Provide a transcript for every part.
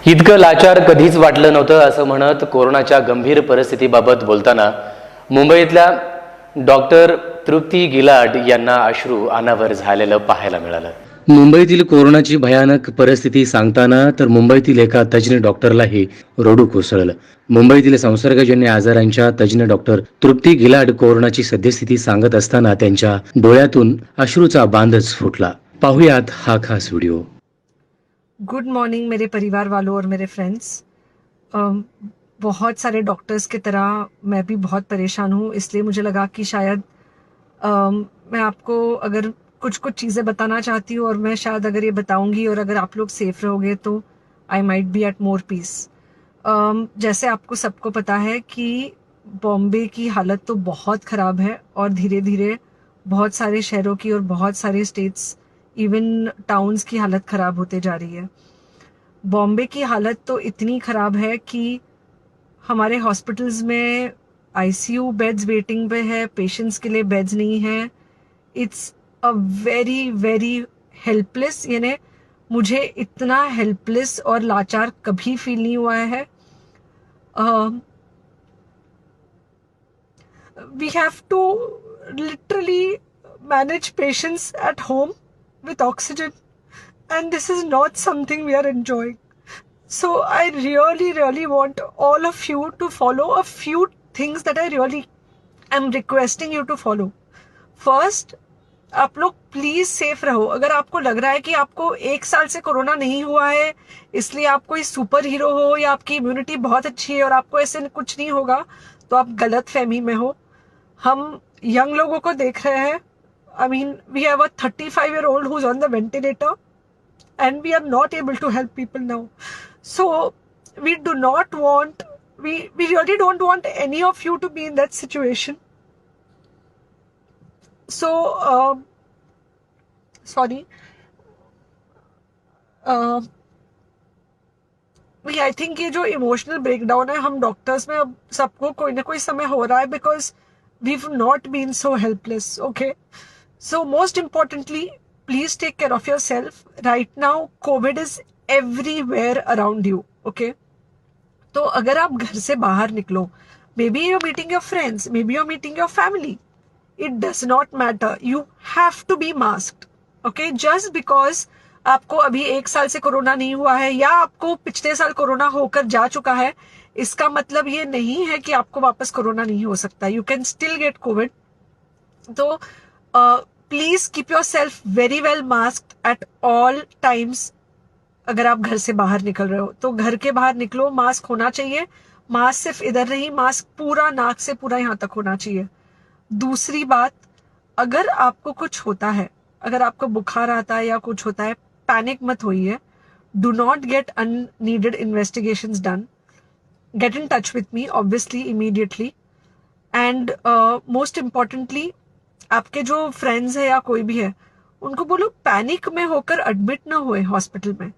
इतकं लाचार कधीच वाटलं नव्हतं असं म्हणत कोरोनाच्या गंभीर परिस्थितीबाबत बोलताना मुंबईतल्या डॉक्टर तृप्ती गिलाड यांना अश्रू अनावर झालेलं पाहायला मिळालं. मुंबईतील कोरोनाची भयानक परिस्थिती सांगताना तर मुंबईतील एका तज्ज्ञ डॉक्टरलाही रडू कोसळलं. मुंबईतील संसर्गजन्य आजारांच्या तज्ज्ञ डॉक्टर तृप्ती गिलाड कोरोनाची सद्यस्थिती सांगत असताना त्यांच्या डोळ्यातून अश्रूचा बांधच फुटला. पाहुयात हा खास व्हिडिओ. गुड मॉर्निंग मेरे परिवार वालों और मेरे फ्रेंड्स. बहुत सारे डॉक्टर्स की तरह मैं भी बहुत परेशान हूँ, इसलिए मुझे लगा कि शायद मैं आपको अगर कुछ कुछ चीज़ें बताना चाहती हूँ और मैं शायद अगर ये बताऊंगी और अगर आप लोग सेफ रहोगे तो I might be at more peace. जैसे आपको सबको पता है कि बॉम्बे की हालत तो बहुत ख़राब है और धीरे धीरे बहुत सारे शहरों की और बहुत सारे स्टेट्स इवन टाउन्स की हालत ख़राब होते जा रही है. बॉम्बे की हालत तो इतनी ख़राब है कि हमारे हॉस्पिटल्स में आईसीयू बेड्स वेटिंग पे है, पेशेंट्स के लिए बेड्स नहीं है. It's a very very helpless, यानी मुझे इतना हेल्पलेस और लाचार कभी फील नहीं हुआ है. We have to literally manage patients at home with oxygen, and this is not something we are enjoying. So I really want all of you to follow a few things that I really am requesting you to follow. First, आप लोग please safe रहो. अगर आपको लग रहा है कि आपको 1 साल से कोरोना नहीं हुआ है इसलिए आप कोई सुपर हीरो हो या आपकी इम्यूनिटी बहुत अच्छी है और आपको ऐसे कुछ नहीं होगा, तो आप गलत फहमी में हो. हम यंग लोगों को देख रहे हैं. I mean, we have a 35-year-old who's on the ventilator and we are not able to help people now. So we do not want, we really don't want any of you to be in that situation. So, sorry. I think ये जो emotional breakdown है हम doctors में अब सबको कोई ना कोई समय हो रहा है because we've not been so helpless. Okay. So most importantly, please take care of yourself. Right now, COVID is everywhere around you. Okay? तो अगर आप घर से बाहर निकलो, maybe you're meeting your friends, maybe you're meeting your family. It does not matter. You have to be masked. Okay? Just because आपको अभी 1 साल से कोरोना नहीं हुआ है या आपको पिछले साल कोरोना होकर जा चुका है, इसका मतलब ये नहीं है कि आपको वापस कोरोना नहीं हो सकता. You can still get COVID. तो please keep your self very well masked at all times. अगर आप घर से बाहर निकल रहे हो तो घर के बाहर निकलो, मास्क होना चाहिए. मास्क सिर्फ इधर नहीं, मास्क पूरा नाक से पूरा यहाँ तक होना चाहिए. दूसरी बात, अगर आपको कुछ होता है, अगर आपको बुखार आता है या कुछ होता है, पैनिक मत होइए. Do not get unneeded investigations done. Get in touch with me obviously immediately. And most importantly, आपके जो फ्रेंड्स है या कोई भी है उनको बोलो पैनिक में होकर एडमिट ना हुए हॉस्पिटल में.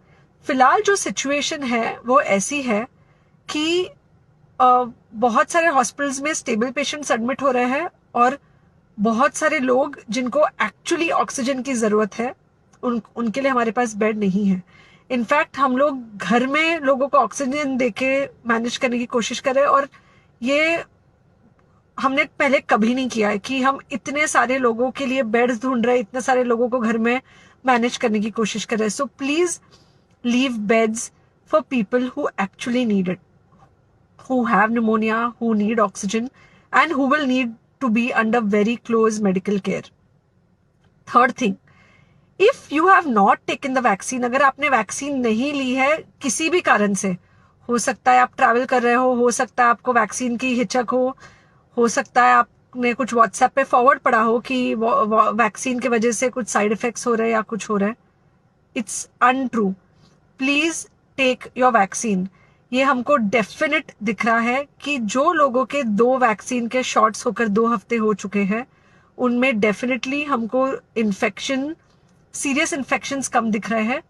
फिलहाल जो सिचुएशन है वो ऐसी है कि बहुत सारे हॉस्पिटल्स में स्टेबल पेशेंट्स एडमिट हो रहे हैं और बहुत सारे लोग जिनको एक्चुअली ऑक्सीजन की जरूरत है उनके लिए हमारे पास बेड नहीं है. इनफैक्ट हम लोग घर में लोगों को ऑक्सीजन देके मैनेज करने की कोशिश कर रहे हैं और ये हमने पहले कभी नहीं किया है कि हम इतने सारे लोगों के लिए बेड्स ढूंढ रहे हैं, इतने सारे लोगों को घर में मैनेज करने की कोशिश कर रहे हैं. So please leave beds for people who actually need it, who have pneumonia, who need oxygen and who will need to be under very close medical care. Third thing, if you have not taken the vaccine, अगर आपने vaccine नहीं ली है किसी भी कारण से, हो सकता है आप ट्रैवल कर रहे हो सकता है आपको वैक्सीन की हिचक हो सकता है आपने कुछ व्हाट्सएप पे फॉरवर्ड पढ़ा हो कि वैक्सीन की वजह से कुछ साइड इफेक्ट्स हो रहे हैं या कुछ हो रहा है. It's untrue. Please take your vaccine. ये हमको डेफिनेट दिख रहा है कि जो लोगों के 2 वैक्सीन के शॉट्स होकर 2 हफ्ते हो चुके हैं उनमें डेफिनेटली हमको इन्फेक्शन, सीरियस इन्फेक्शंस कम दिख रहे हैं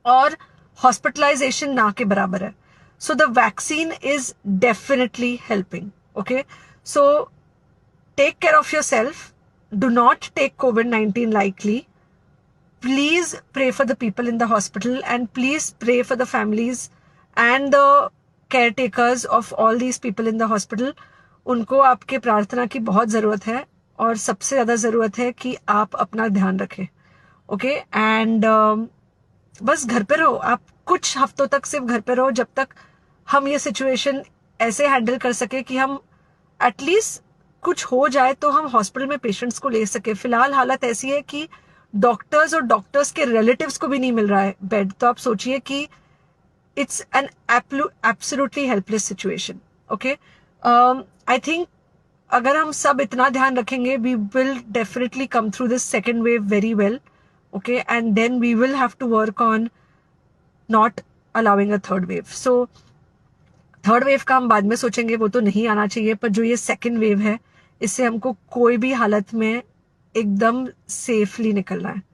और हॉस्पिटलाइजेशन ना के बराबर है. So the vaccine is definitely helping. Okay, so take care of yourself. Do not take COVID-19 lightly. please pray for the people in the hospital and please pray for the families and the caretakers of all these people in the hospital. उनको आपके प्रार्थना की बहुत ज़रूरत है और सबसे ज़्यादा ज़रूरत है कि आप अपना ध्यान रखें. ओके एंड बस घर पे रहो. आप कुछ हफ्तों तक सिर्फ घर पे रहो जब तक हम ये सिचुएशन ऐसे हैंडल कर सके कि हम एटलीस्ट कुछ हो जाए तो हम हॉस्पिटल में पेशेंट्स को ले सके. फिलहाल हालत ऐसी है कि डॉक्टर्स और डॉक्टर्स के रिलेटिव्स को भी नहीं मिल रहा है बेड. तो आप सोचिए कि it's an absolutely helpless situation. Okay I think अगर हम सब इतना ध्यान रखेंगे we will definitely come through this second wave very well. Okay and then we will have to work on not allowing a third wave. So third wave का हम बाद में सोचेंगे, वो तो नहीं आना चाहिए. पर जो ये सेकेंड वेव है इससे हमको कोई भी हालत में एकदम सेफली निकलना है.